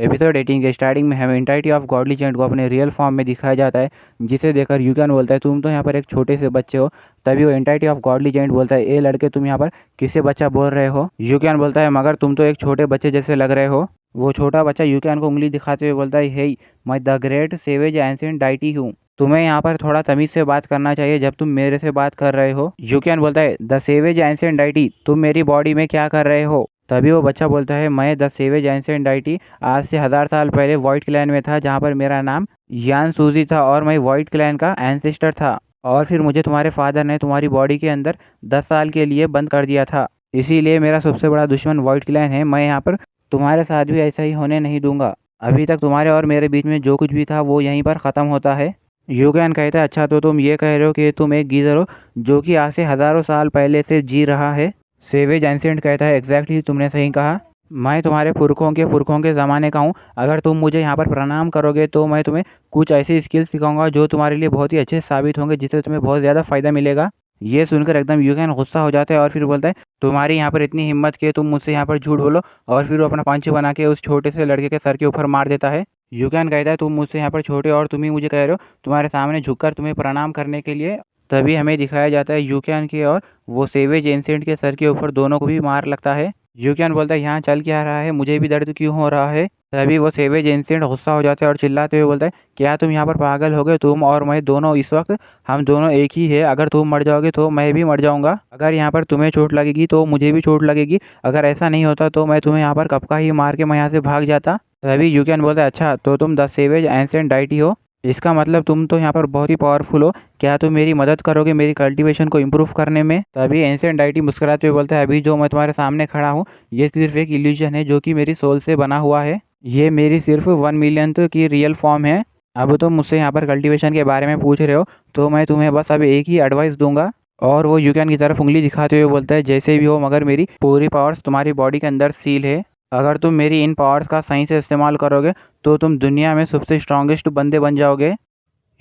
Episode 18 के starting में हमें एंटाइटी ऑफ गॉडली जेंट को अपने रियल फॉर्म में दिखाया जाता है, जिसे देखकर यूकियान बोलता है तुम तो यहाँ पर एक छोटे से बच्चे हो। तभी वो एंटाइटी ऑफ गॉडली जेंट बोलता है ए लड़के तुम यहाँ पर किसे बच्चा बोल रहे हो। यूकियान बोलता है मगर तुम तो एक छोटे बच्चे जैसे लग रहे हो। वो छोटा बच्चा यूकियान को उंगली दिखाते हुए बोलता है हे मैं the great savage ancient deity हूँ। तुम्हें यहाँ पर थोड़ा तमीज से बात करना चाहिए जब तुम मेरे से बात कर रहे हो। यूकियान बोलता है द सेवेज एंशिएंट डाइटी तुम मेरी बॉडी में क्या कर रहे हो। तभी वो बच्चा बोलता है मैं द सेवेज एंशिएंट डाइटी आज से 1000 साल पहले वाइट क्लैन में था, जहाँ पर मेरा नाम यान सूजी था और मैं वाइट क्लैन का एंसेस्टर था। और फिर मुझे तुम्हारे फादर ने तुम्हारी बॉडी के अंदर 10 साल के लिए बंद कर दिया था, इसीलिए मेरा सबसे बड़ा दुश्मन वाइट क्लैन है। मैं यहाँ पर तुम्हारे साथ भी ऐसा ही होने नहीं दूंगा। अभी तक तुम्हारे और मेरे बीच में जो कुछ भी था वो यहीं पर ख़त्म होता है। यूगैन कहता है अच्छा तो तुम ये कह रहे हो कि तुम एक गीज़र हो जो कि आज से हज़ारों साल पहले से जी रहा है। सेवेज एंशिएंट कहता है एग्जैक्टली तुमने सही कहा, मैं तुम्हारे पुरखों के ज़माने का हूँ। अगर तुम मुझे यहाँ पर प्रणाम करोगे तो मैं तुम्हें कुछ ऐसी स्किल्स सिखाऊंगा जो तुम्हारे लिए बहुत ही अच्छे साबित होंगे, जिससे तुम्हें बहुत ज़्यादा फ़ायदा मिलेगा। ये सुनकर एकदम यूगैन गुस्सा हो जाता है और फिर बोलता है तुम्हारी यहाँ पर इतनी हिम्मत कि तुम मुझसे यहाँ पर झूठ बोलो। और फिर वो अपना पंच बना के उस छोटे से लड़के के सर के ऊपर मार देता है। यूगैन कहता है तुम मुझसे यहाँ पर छोटे और तुम ही मुझे कह रहे हो तुम्हारे सामने झुककर तुम्हें प्रणाम करने के लिए। तभी हमें दिखाया जाता है यूकियान के और वो सेवेज एंशिएंट के सर के ऊपर दोनों को भी मार लगता है। यूकियान बोलता है यहाँ चल क्या रहा है, मुझे भी दर्द क्यों हो रहा है। तभी वो सेवेज एंशिएंट गुस्सा हो जाता है और चिल्लाते हुए बोलता है क्या तुम यहाँ पर पागल हो गए, तुम और मैं दोनों इस वक्त हम दोनों एक ही है। अगर तुम मर जाओगे तो मैं भी मर जाऊंगा। अगर यहाँ पर तुम्हें चोट लगेगी तो मुझे भी चोट लगेगी। अगर ऐसा नहीं होता तो मैं तुम्हें यहाँ पर कब का ही मार के मैं यहाँ से भाग जाता। तभी यूकियान बोलता है अच्छा तो तुम द सेवेज एंशिएंट डाइटी हो, इसका मतलब तुम तो यहाँ पर बहुत ही पावरफुल हो। क्या तुम मेरी मदद करोगे मेरी कल्टीवेशन को इम्प्रूव करने में। तभी एंशिएंट डाइटी मुस्कुराते हुए बोलता है अभी जो मैं तुम्हारे सामने खड़ा हूँ ये सिर्फ एक इल्यूजन है जो कि मेरी सोल से बना हुआ है। ये मेरी सिर्फ 1 मिलियंथ की रियल फॉर्म है। अब तुम मुझसे यहाँ पर कल्टीवेशन के बारे में पूछ रहे हो तो मैं तुम्हें बस अब एक ही एडवाइस दूंगा। और वो यूकैन की तरफ उंगली दिखाते हुए बोलता है जैसे भी हो मगर मेरी पूरी पावर्स तुम्हारी बॉडी के अंदर सील है। अगर तुम मेरी इन पावर्स का सही से इस्तेमाल करोगे तो तुम दुनिया में सबसे स्ट्रांगेस्ट बंदे बन जाओगे।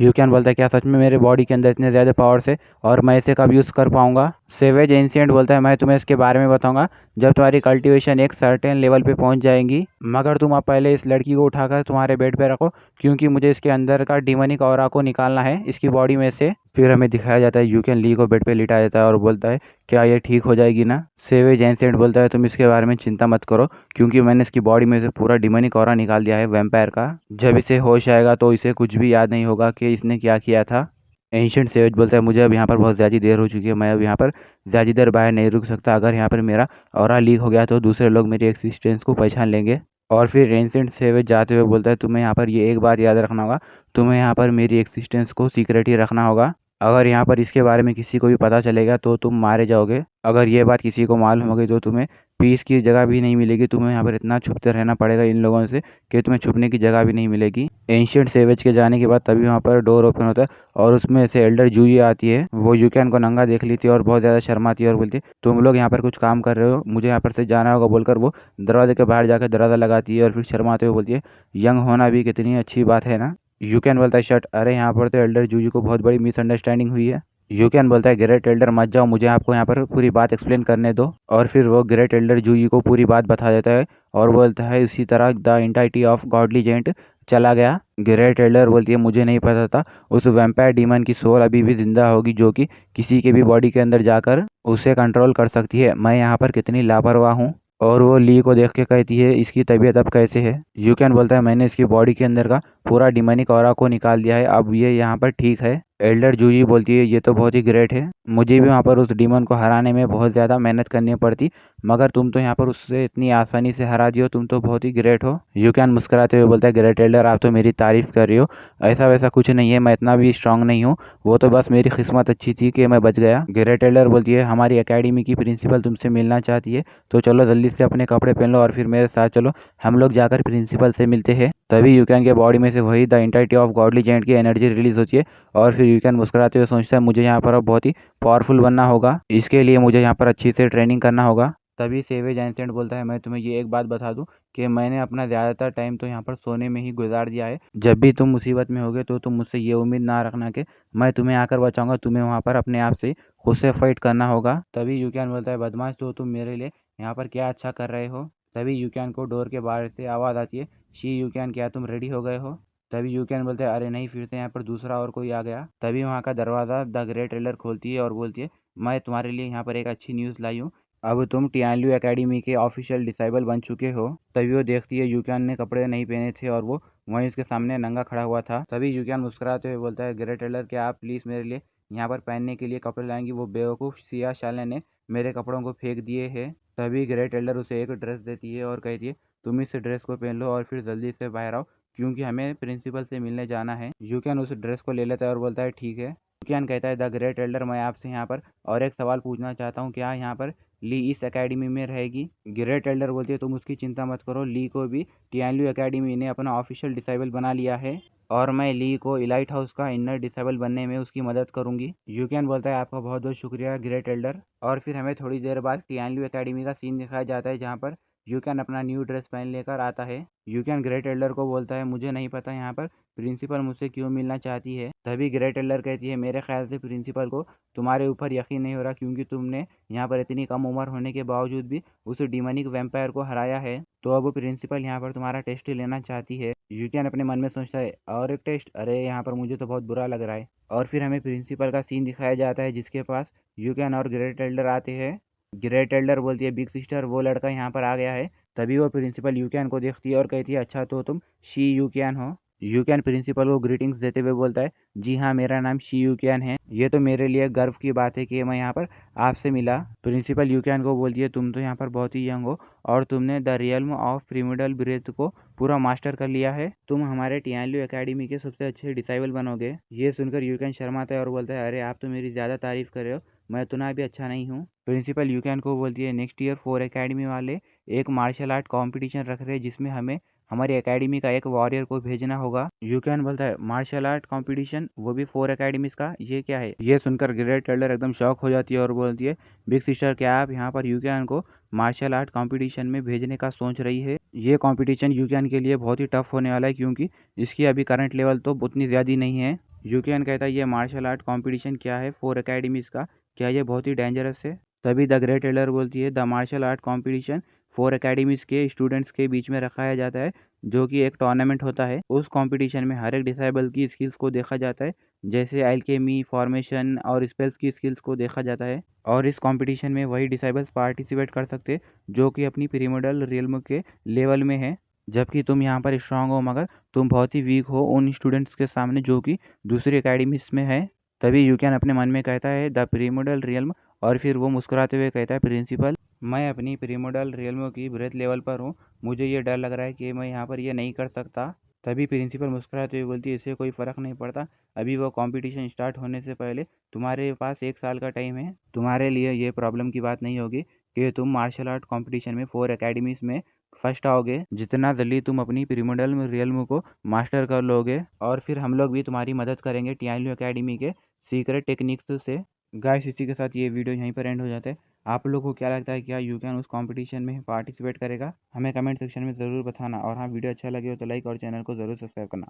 यूकियान बोलता है क्या सच में मेरे बॉडी के अंदर इतने ज़्यादा पावर्स है और मैं इसे कब यूज़ कर पाऊंगा। सेवेज एंशिएंट बोलता है मैं तुम्हें इसके बारे में बताऊंगा जब तुम्हारी कल्टीवेशन एक सर्टेन लेवल पे पहुंच जाएंगी। मगर तुम अब पहले इस लड़की को उठाकर तुम्हारे बेड पे रखो क्योंकि मुझे इसके अंदर का डिमोनिक ऑरा को निकालना है इसकी बॉडी में से। फिर हमें दिखाया जाता है यूकियान ली को बेड पे लिटाया जाता है और बोलता है क्या ये ठीक हो जाएगी ना। सेवेज एंशिएंट बोलता है तुम इसके बारे में चिंता मत करो क्योंकि मैंने इसकी बॉडी में से पूरा डिमोनिक ऑरा निकाल दिया है वैम्पायर का। जब इसे होश आएगा तो इसे कुछ भी याद नहीं होगा कि इसने क्या किया था। एंशिएंट सेवेज बोलता है मुझे अब यहाँ पर बहुत ज़्यादा देर हो चुकी है, मैं अब यहाँ पर ज़्यादा देर बाहर नहीं रुक सकता। अगर यहाँ पर मेरा ऑरा लीक हो गया तो दूसरे लोग मेरी एक्सिस्टेंस को पहचान लेंगे। और फिर एंशिएंट सेवेज जाते हुए बोलता है तुम्हें यहाँ पर ये एक बात याद रखना होगा, तुम्हें यहाँ पर मेरी एक्सिस्टेंस को सीक्रेट ही रखना होगा। अगर यहाँ पर इसके बारे में किसी को भी पता चलेगा तो तुम मारे जाओगे। अगर ये बात किसी को मालूम होगी तो तुम्हें पीस की जगह भी नहीं मिलेगी, तुम्हें यहाँ पर इतना छुपते रहना पड़ेगा इन लोगों से कि तुम्हें छुपने की जगह भी नहीं मिलेगी। एंशिएंट सेवेज के जाने के बाद तभी वहाँ पर डोर ओपन होता है और उसमें से एल्डर जूई आती है। वो यूकियान को नंगा देख लेती है और बहुत ज़्यादा शर्माती है और बोलती है तुम लोग यहाँ पर कुछ काम कर रहे हो, मुझे यहाँ पर से जाना होगा बोलकर वो दरवाजे के बाहर जाकर दरवाज़ा लगाती है और फिर शर्माते हुए बोलती है यंग होना भी कितनी अच्छी बात है ना। यूकियान बोलता है शट, अरे यहाँ पर तो एल्डर जूई को बहुत बड़ी मिसअंडरस्टैंडिंग हुई है। यूकियान बोलता है ग्रेट एल्डर मत जाओ, मुझे आपको यहाँ पर पूरी बात एक्सप्लेन करने दो। और फिर वो ग्रेट एल्डर जूई को पूरी बात बता देता है और बोलता है इसी तरह the entity of godly gent चला गया। ग्रेट एल्डर बोलती है मुझे नहीं पता था उस वैम्पायर डीमन की सोल अभी भी जिंदा होगी जो कि किसी के भी बॉडी के अंदर जाकर उसे कंट्रोल कर सकती है। मैं यहाँ पर कितनी लापरवाह हूँ। और वो ली को देख के कहती है इसकी तबीयत अब कैसे है। यूकियान बोलता है मैंने इसकी बॉडी के अंदर का पूरा डिमोनिक ऑरा को निकाल दिया है, अब ये यहाँ पर ठीक है। एल्डर जूही बोलती है ये तो बहुत ही ग्रेट है, मुझे भी वहाँ पर उस डीमन को हराने में बहुत ज़्यादा मेहनत करनी पड़ती मगर तुम तो यहाँ पर उससे इतनी आसानी से हरा दियो, तुम तो बहुत ही ग्रेट हो। यूकियान मुस्कुराते हुए बोलता है ग्रेट एल्डर आप तो मेरी तारीफ़ कर रही हो, ऐसा वैसा कुछ नहीं है, मैं इतना भी स्ट्रांग नहीं हूँ, वो तो बस मेरी किस्मत अच्छी थी कि मैं बच गया। ग्रेट एल्डर बोलती है हमारी एकेडमी की प्रिंसिपल तुमसे मिलना चाहती है तो चलो जल्दी से अपने कपड़े पहन लो और फिर मेरे साथ चलो, हम लोग जाकर प्रिंसिपल से मिलते हैं। तभी यूकियान के बॉडी में से वही the entity of godly gent की एनर्जी रिलीज होती है और फिर यूकियान मुस्कुराते हुए सोचता है मुझे यहाँ पर अब बहुत ही पावरफुल बनना होगा, इसके लिए मुझे यहाँ पर अच्छी से ट्रेनिंग करना होगा। तभी सेवेज एंशिएंट बोलता है मैं तुम्हें ये एक बात बता दूं कि मैंने अपना ज़्यादातर टाइम तो यहाँ पर सोने में ही गुजार दिया है। जब भी तुम मुसीबत में होगे तो तुम मुझसे ये उम्मीद ना रखना कि मैं तुम्हें आकर बचाऊंगा, तुम्हें वहाँ पर अपने आप से खुद से फाइट करना होगा। तभी यूकियान बोलता है बदमाश तो तुम मेरे लिए यहाँ पर क्या अच्छा कर रहे हो। तभी यूकियान को डोर के बाहर से आवाज़ आती है शी यूक्यान, क्या तुम रेडी हो गए हो? तभी यूक्यान बोलते हैं अरे नहीं, फिर से यहाँ पर दूसरा और कोई आ गया। तभी वहाँ का दरवाज़ा द ग्रेट एल्डर खोलती है और बोलती है मैं तुम्हारे लिए यहाँ पर एक अच्छी न्यूज़ लाई हूँ, अब तुम टियानलू एकेडमी के ऑफिशियल डिसाइबल बन चुके हो। तभी वो देखती है यूक्यान ने कपड़े नहीं पहने थे और वो वहीं उसके सामने नंगा खड़ा हुआ था। तभी यूक्यान मुस्कुराते हुए बोलता है ग्रेट एल्डर, क्या आप प्लीज़ मेरे लिए यहाँ पर पहनने के लिए कपड़े लाएंगी? वो बेवकूफ़ सिया शाले ने मेरे कपड़ों को फेंक दिए हैं। तभी ग्रेट एल्डर उसे एक ड्रेस देती है और कहती है तुम इस ड्रेस को पहन लो और फिर जल्दी से बाहर आओ क्योंकि हमें प्रिंसिपल से मिलने जाना है। यूक्यान उस ड्रेस को ले लेता है और बोलता है ठीक है। यूक्यान कहता है द ग्रेट एल्डर, मैं आपसे यहाँ पर और एक सवाल पूछना चाहता हूँ, क्या यहाँ पर ली इस एकेडमी में रहेगी? ग्रेट एल्डर बोलती है तुम उसकी चिंता मत करो, ली को भी टियानलू एकेडमी ने अपना ऑफिशियल डिसाइबल बना लिया है और मैं ली को इलाइट हाउस का इनर डिसेबल बनने में उसकी मदद करूंगी। यूक्यान बोलता है आपका बहुत बहुत शुक्रिया ग्रेट एल्डर। और फिर हमें थोड़ी देर बाद टियानलू एकेडमी का सीन दिखाया जाता है जहाँ पर यूक्यान अपना न्यू ड्रेस पहन लेकर आता है। यूक्यान ग्रेट एल्डर को बोलता है मुझे नहीं पता यहाँ पर प्रिंसिपल मुझसे क्यों मिलना चाहती है। तभी ग्रेट एल्डर कहती है मेरे ख्याल से प्रिंसिपल को तुम्हारे ऊपर यकीन नहीं हो रहा क्योंकि तुमने यहाँ पर इतनी कम उम्र होने के बावजूद भी उस डिमोनिक वैम्पायर को हराया है, तो अब प्रिंसिपल यहाँ पर तुम्हारा टेस्ट लेना चाहती है। यूक्यान अपने मन में सोचता है और एक टेस्ट, अरे यहाँ पर मुझे तो बहुत बुरा लग रहा है। और फिर हमें प्रिंसिपल का सीन दिखाया जाता है जिसके पास यूक्यान और ग्रेट एल्डर आते हैं। ग्रेट एल्डर बोलती है बिग सिस्टर वो लड़का यहाँ पर आ गया है। तभी वो प्रिंसिपल यूक्यान को देखती है और कहती है अच्छा तो तुम शी यूक्यान हो। यूक्यान प्रिंसिपल को ग्रीटिंग्स देते हुए बोलता है जी हाँ, मेरा नाम शी यूक्यान है, ये तो मेरे लिए गर्व की बात है कि मैं यहाँ पर आपसे मिला। प्रिंसिपल यूक्यान को बोलती है तुम तो यहाँ पर बहुत ही यंग हो और तुमने द रियल्म ऑफ प्रिमिडल ब्रेथ को पूरा मास्टर कर लिया है, तुम हमारे टियानलू एकेडमी के सबसे अच्छे डिसाइबल बनोगे। ये सुनकर यूक्यान शर्माता है और बोलता है अरे आप तो मेरी ज़्यादा तारीफ कर रहे हो, मैं उतना भी अच्छा नहीं हूँ। प्रिंसिपल यूक्यान को बोलती है नेक्स्ट ईयर 4 एकेडमी वाले एक मार्शल आर्ट कॉम्पिटिशन रख रहे हैं जिसमें हमें हमारी एकेडमी का एक वॉरियर को भेजना होगा। यूक्यान बोलता है मार्शल आर्ट कंपटीशन, वो भी 4 एकेडमीज का, ये क्या है? ये सुनकर ग्रेट एल्डर एकदम शॉक हो जाती है और बोलती है बिग सिस्टर, क्या आप यहाँ पर यूक्यान को मार्शल आर्ट कंपटीशन में भेजने का सोच रही है? ये कंपटीशन यूक्यान के लिए बहुत ही टफ होने वाला है क्योंकि इसकी अभी करंट लेवल तो उतनी ज़्यादा नहीं है। यूक्यान कहता है ये मार्शल आर्ट कॉम्पिटिशन क्या है 4 एकेडमीज का, क्या ये बहुत ही डेंजरस है? तभी द ग्रेट एल्डर बोलती है the martial art competition 4 academies के स्टूडेंट्स के बीच में रखाया जाता है जो कि एक टूर्नामेंट होता है। उस कंपटीशन में हर एक डिसेबल की स्किल्स को देखा जाता है, जैसे एल्केमी, फॉर्मेशन और स्पेल्स की स्किल्स को देखा जाता है। और इस कंपटीशन में वही डिसेबल्स पार्टिसिपेट कर सकते जो कि अपनी पिरामिडल रियल्म के लेवल में है, जबकि तुम यहाँ पर स्ट्रांग हो मगर तुम बहुत ही वीक हो उन स्टूडेंट्स के सामने जो कि दूसरी अकेडमीज में है। तभी यूक्यान अपने मन में कहता है द पिरामिडल रियल्म, और फिर वो मुस्कुराते हुए कहता है प्रिंसिपल, मैं अपनी प्रिमोडल रियल्म की ब्रेथ लेवल पर हूँ, मुझे ये डर लग रहा है कि मैं यहाँ पर ये नहीं कर सकता। तभी प्रिंसिपल मुस्कुराते हुए बोलती है इससे कोई फ़र्क नहीं पड़ता, अभी वो कंपटीशन स्टार्ट होने से पहले तुम्हारे पास 1 साल का टाइम है, तुम्हारे लिए ये प्रॉब्लम की बात नहीं होगी कि तुम मार्शल आर्ट कंपटीशन में 4 एकेडमीज़ में फर्स्ट आओगे। जितना जल्दी तुम अपनी प्रिमोडल रियल्म को मास्टर कर लोगे और फिर हम लोग भी तुम्हारी मदद करेंगे टियानलू एकेडमी के सीक्रेट टेक्निक्स से। गाइस इसी के साथ ये वीडियो यहीं पर एंड हो जाता है। आप लोगों को क्या लगता है क्या यूक्यान उस कंपटीशन में पार्टिसिपेट करेगा? हमें कमेंट सेक्शन में ज़रूर बताना और हाँ, वीडियो अच्छा लगे हो तो लाइक और चैनल को ज़रूर सब्सक्राइब करना।